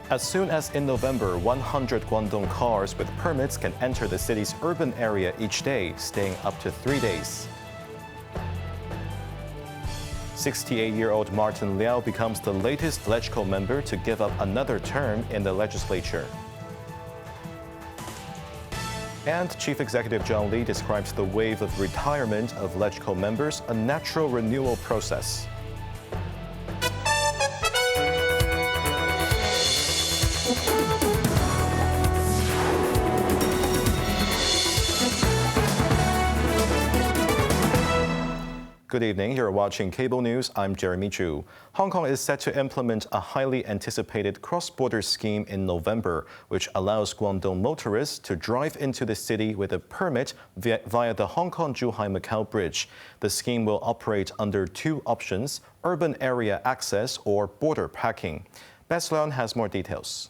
As soon as in November, 100 Guangdong cars with permits can enter the city's urban area each day, staying up to 3 days. 68-year-old Martin Liao becomes the latest LegCo member to give up another term in the legislature. And Chief Executive Zhang Li describes the wave of retirement of LegCo members a natural renewal process. Good evening. You're watching Cable News. I'm Jeremy Chu. Hong Kong is set to implement a highly anticipated cross-border scheme in November, which allows Guangdong motorists to drive into the city with a permit via the Hong Kong-Zhuhai-Macau Bridge. The scheme will operate under two options: urban area access or border parking. Bess Leon has more details.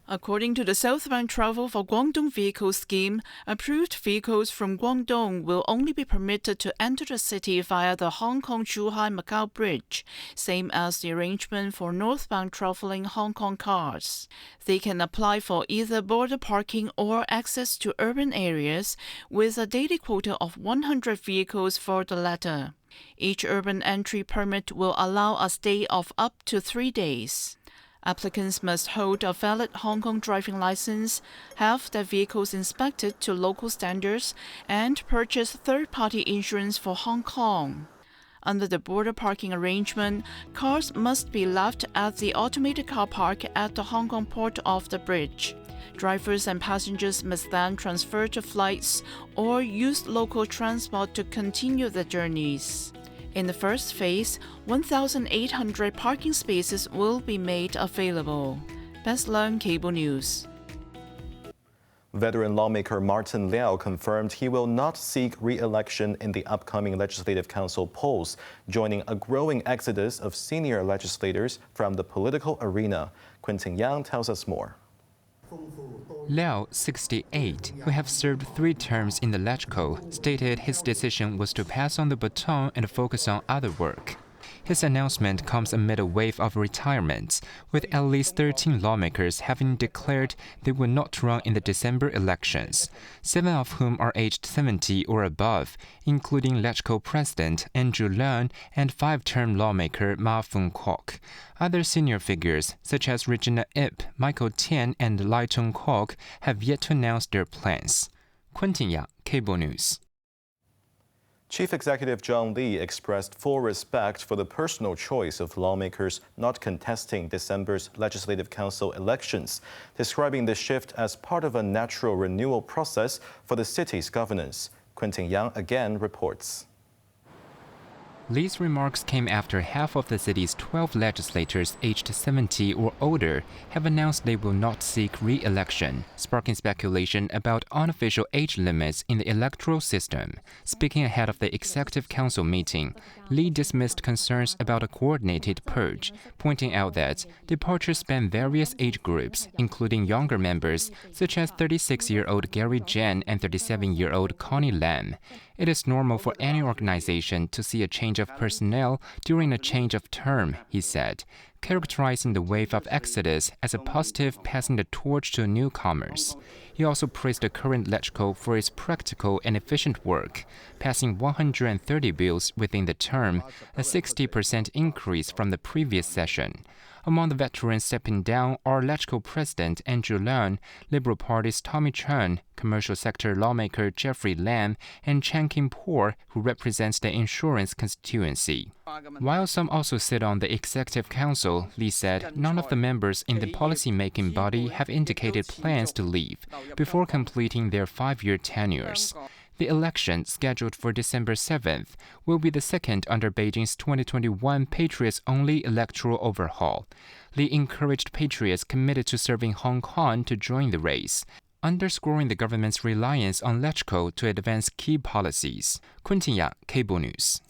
According to the Southbound Travel for Guangdong vehicle scheme, approved vehicles from Guangdong will only be permitted to enter the city via the Hong Kong-Zhuhai-Macau Bridge, same as the arrangement for northbound traveling Hong Kong cars. They can apply for either border parking or access to urban areas, with a daily quota of 100 vehicles for the latter. Each urban entry permit will allow a stay of up to 3 days. Applicants must hold a valid Hong Kong driving license, have their vehicles inspected to local standards, and purchase third-party insurance for Hong Kong. Under the border parking arrangement, cars must be left at the automated car park at the Hong Kong port of the bridge. Drivers and passengers must then transfer to flights or use local transport to continue their journeys. In the first phase, 1,800 parking spaces will be made available. Best Learn Cable News. Veteran lawmaker Martin Liao confirmed he will not seek re-election in the upcoming Legislative Council polls, joining a growing exodus of senior legislators from the political arena. Quentin Yang tells us more. Liao, 68, who have served 3 terms in the LegCo, stated his decision was to pass on the baton and focus on other work. His announcement comes amid a wave of retirements, with at least 13 lawmakers having declared they will not run in the December elections, 7 of whom are aged 70 or above, including LegCo President Andrew Leung and 5-term lawmaker Ma Fung-kwok. Other senior figures, such as Regina Ip, Michael Tian, and Lai Chung-kwok, have yet to announce their plans. Quentin Yang, Cable News. Chief Executive Zhang Li expressed full respect for the personal choice of lawmakers not contesting December's Legislative Council elections, describing the shift as part of a natural renewal process for the city's governance. Quentin Yang again reports. Li's remarks came after half of the city's 12 legislators aged 70 or older have announced they will not seek re-election, sparking speculation about unofficial age limits in the electoral system. Speaking ahead of the Executive Council meeting, Li dismissed concerns about a coordinated purge, pointing out that departures span various age groups, including younger members such as 36-year-old Gary Jen and 37-year-old Connie Lam. It is normal for any organization to see a change of personnel during a change of term, he said, characterizing the wave of exodus as a positive passing the torch to newcomers. He also praised the current LegCo for its practical and efficient work, passing 130 bills within the term, a 60% increase from the previous session. Among the veterans stepping down are LegCo President Andrew Leung, Liberal Party's Tommy Chen, commercial sector lawmaker Jeffrey Lam, and Chan Kim-por, who represents the insurance constituency. While some also sit on the Executive Council, Li said none of the members in the policy-making body have indicated plans to leave before completing their 5-year tenures. The election, scheduled for December 7th, will be the second under Beijing's 2021 Patriots-only electoral overhaul. Li encouraged patriots committed to serving Hong Kong to join the race, underscoring the government's reliance on LegCo to advance key policies. Quentin Yang, Cable News.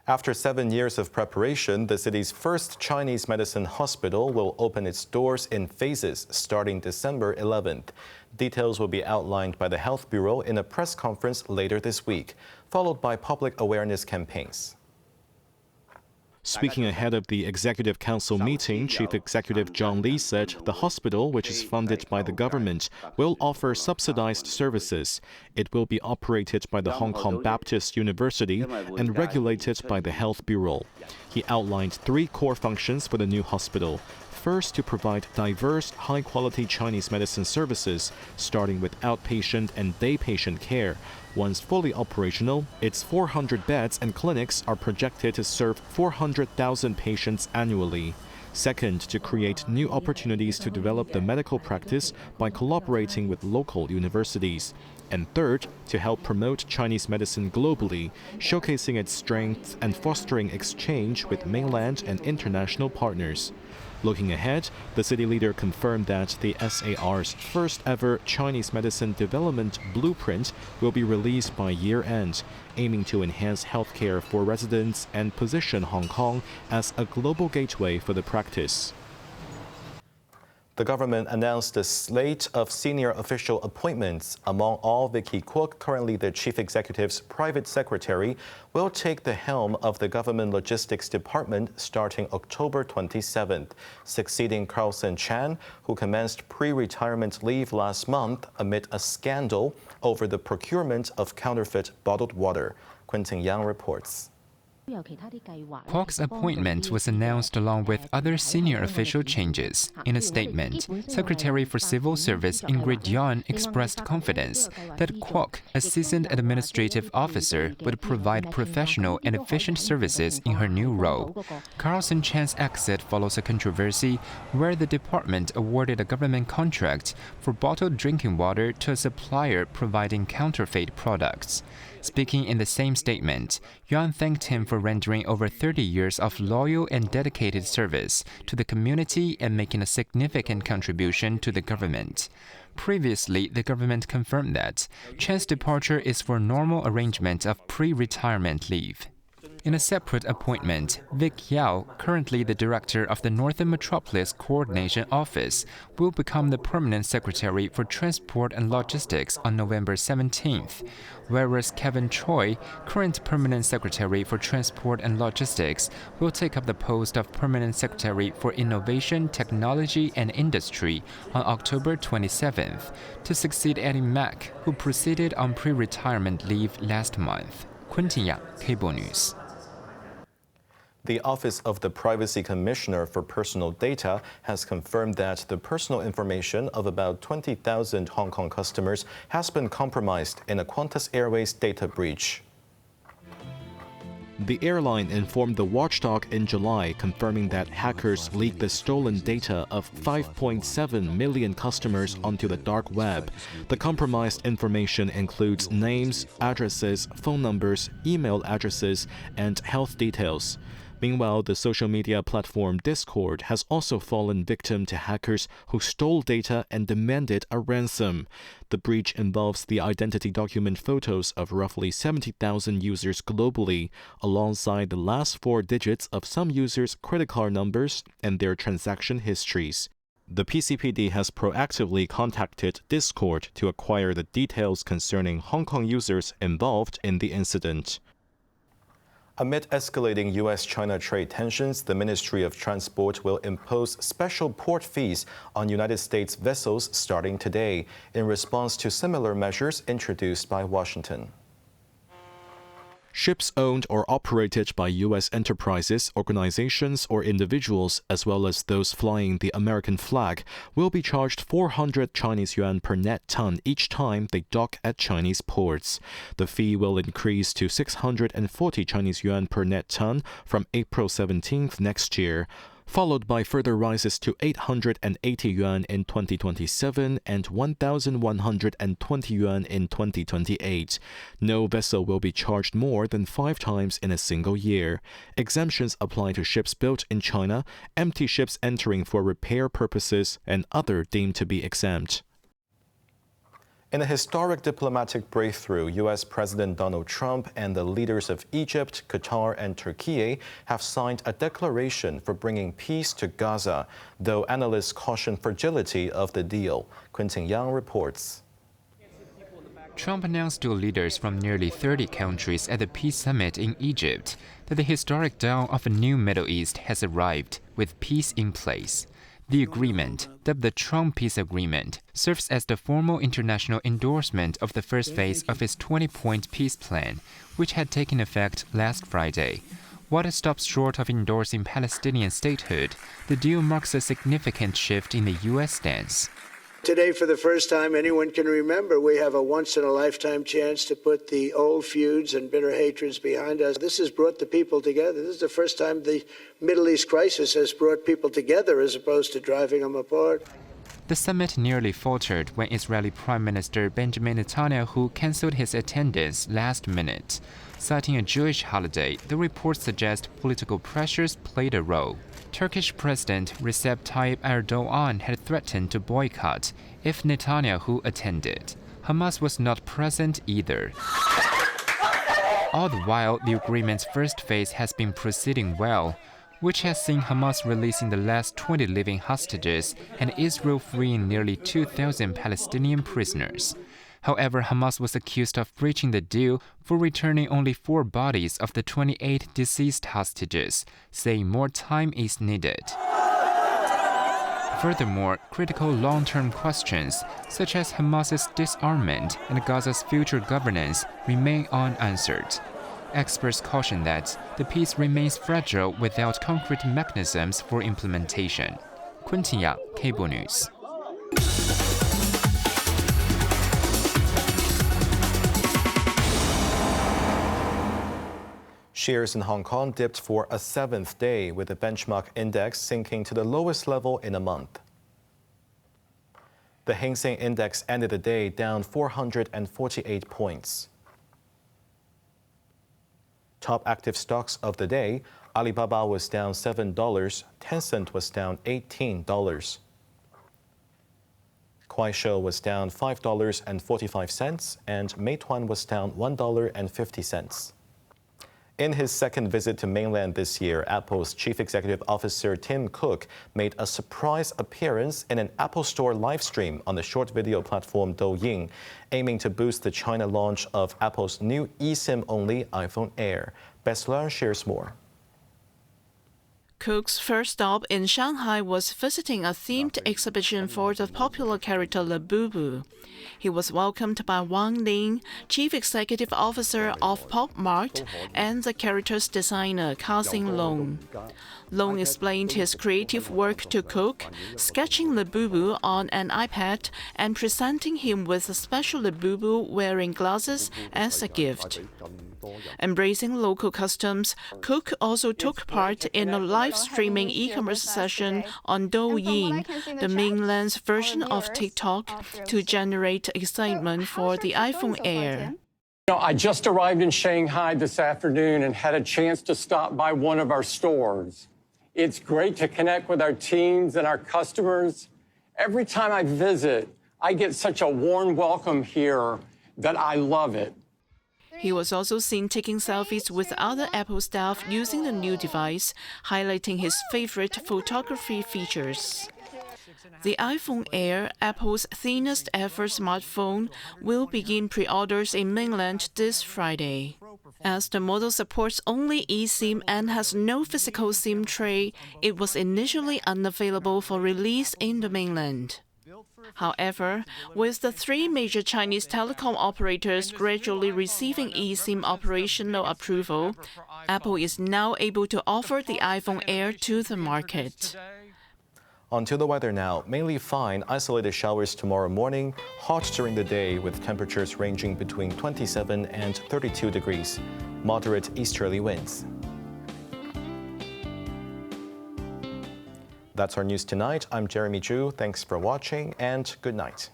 After 7 years of preparation, the city's first Chinese medicine hospital will open its doors in phases starting December 11th. Details will be outlined by the Health Bureau in a press conference later this week, followed by public awareness campaigns. Speaking ahead of the Executive Council meeting, Chief Executive Zhang Li said the hospital, which is funded by the government, will offer subsidized services. It will be operated by the Hong Kong Baptist University and regulated by the Health Bureau. He outlined 3 core functions for the new hospital. First, to provide diverse, high-quality Chinese medicine services, starting with outpatient and day patient care. Once fully operational, its 400 beds and clinics are projected to serve 400,000 patients annually. Second, to create new opportunities to develop the medical practice by collaborating with local universities. And third, to help promote Chinese medicine globally, showcasing its strengths and fostering exchange with mainland and international partners. Looking ahead, the city leader confirmed that the SAR's first-ever Chinese medicine development blueprint will be released by year-end, aiming to enhance healthcare for residents and position Hong Kong as a global gateway for the practice. The government announced a slate of senior official appointments. Among all, Vicky Kwok, currently the chief executive's private secretary, will take the helm of the government logistics department starting October 27th, succeeding Carlson Chan, who commenced pre-retirement leave last month amid a scandal over the procurement of counterfeit bottled water. Quentin Yang reports. Kwok's appointment was announced along with other senior official changes. In a statement, Secretary for Civil Service Ingrid Yuan expressed confidence that Kwok, a seasoned administrative officer, would provide professional and efficient services in her new role. Carlson Chan's exit follows a controversy where the department awarded a government contract for bottled drinking water to a supplier providing counterfeit products. Speaking in the same statement, Yuan thanked him for rendering over 30 years of loyal and dedicated service to the community and making a significant contribution to the government. Previously, the government confirmed that Chan's departure is for normal arrangement of pre-retirement leave. In a separate appointment, Vic Yao, currently the director of the Northern Metropolis Coordination Office, will become the permanent secretary for Transport and Logistics on November 17th, whereas Kevin Choi, current permanent secretary for Transport and Logistics, will take up the post of permanent secretary for Innovation, Technology and Industry on October 27th, to succeed Eddie Mack, who proceeded on pre-retirement leave last month. Quentin Yang, Cable News. The Office of the Privacy Commissioner for Personal Data has confirmed that the personal information of about 20,000 Hong Kong customers has been compromised in a Qantas Airways data breach. The airline informed the watchdog in July, confirming that hackers leaked the stolen data of 5.7 million customers onto the dark web. The compromised information includes names, addresses, phone numbers, email addresses, and health details. Meanwhile, the social media platform Discord has also fallen victim to hackers who stole data and demanded a ransom. The breach involves the identity document photos of roughly 70,000 users globally, alongside the last 4 digits of some users' credit card numbers and their transaction histories. The PCPD has proactively contacted Discord to acquire the details concerning Hong Kong users involved in the incident. Amid escalating U.S.-China trade tensions, the Ministry of Transport will impose special port fees on United States vessels starting today, in response to similar measures introduced by Washington. Ships owned or operated by U.S. enterprises, organizations, or individuals, as well as those flying the American flag, will be charged 400 Chinese yuan per net ton each time they dock at Chinese ports. The fee will increase to 640 Chinese yuan per net ton from April 17th next year, followed by further rises to 880 yuan in 2027 and 1,120 yuan in 2028. No vessel will be charged more than 5 times in a single year. Exemptions apply to ships built in China, empty ships entering for repair purposes, and other deemed to be exempt. In a historic diplomatic breakthrough, U.S. President Donald Trump and the leaders of Egypt, Qatar, and Turkey have signed a declaration for bringing peace to Gaza, though analysts caution fragility of the deal. Quentin Yang reports. Trump announced dual leaders from nearly 30 countries at the Peace Summit in Egypt. that the historic dawn of a new Middle East has arrived, with peace in place. The agreement, dubbed the Trump Peace Agreement, serves as the formal international endorsement of the first phase of its 20-point peace plan, which had taken effect last Friday. While it stops short of endorsing Palestinian statehood, the deal marks a significant shift in the U.S. stance. Today, for the first time anyone can remember, we have a once-in-a-lifetime chance to put the old feuds and bitter hatreds behind us. This has brought the people together. This is the first time the Middle East crisis has brought people together as opposed to driving them apart. The summit nearly faltered when Israeli Prime Minister Benjamin Netanyahu cancelled his attendance last minute. Citing a Jewish holiday, the report suggests political pressures played a role. Turkish President Recep Tayyip Erdogan had threatened to boycott if Netanyahu attended. Hamas was not present either. All the while, the agreement's first phase has been proceeding well, which has seen Hamas releasing the last 20 living hostages and Israel freeing nearly 2,000 Palestinian prisoners. However, Hamas was accused of breaching the deal for returning only 4 bodies of the 28 deceased hostages, saying more time is needed. Furthermore, critical long-term questions, such as Hamas's disarmament and Gaza's future governance, remain unanswered. Experts caution that the peace remains fragile without concrete mechanisms for implementation. Quentin Yang, Cable News. Shares in Hong Kong dipped for a 7th day, with the benchmark index sinking to the lowest level in a month. The Hang Seng Index ended the day down 448 points. Top active stocks of the day: Alibaba was down $7, Tencent was down $18. Kuaishou was down $5.45, and Meituan was down $1.50. In his second visit to mainland this year, Apple's Chief Executive Officer Tim Cook made a surprise appearance in an Apple Store livestream on the short video platform Douyin, aiming to boost the China launch of Apple's new eSIM-only iPhone Air. Best Learn shares more. Cook's first stop in Shanghai was visiting a themed exhibition for the popular character Labubu. He was welcomed by Wang Ling, Chief Executive Officer of Pop Mart, and the character's designer, Ka-Sing Long. Long explained his creative work to Cook, sketching Labubu on an iPad and presenting him with a special Labubu wearing glasses as a gift. Embracing local customs, Cook also took part in a live streaming e-commerce session on Douyin, the mainland's version of TikTok, to generate excitement for the iPhone Air. I just arrived in Shanghai this afternoon and had a chance to stop by one of our stores. It's great to connect with our teams and our customers. Every time I visit, I get such a warm welcome here that I love it. He was also seen taking selfies with other Apple staff using the new device, highlighting his favorite photography features. The iPhone Air, Apple's thinnest ever smartphone, will begin pre-orders in mainland this Friday. As the model supports only eSIM and has no physical SIM tray, it was initially unavailable for release in the mainland. However, with the 3 major Chinese telecom operators gradually receiving eSIM operational approval, Apple is now able to offer the iPhone Air to the market. On to the weather now. Mainly fine, isolated showers tomorrow morning, hot during the day with temperatures ranging between 27 and 32 degrees. Moderate easterly winds. That's our news tonight. I'm Jeremy Zhu. Thanks for watching and good night.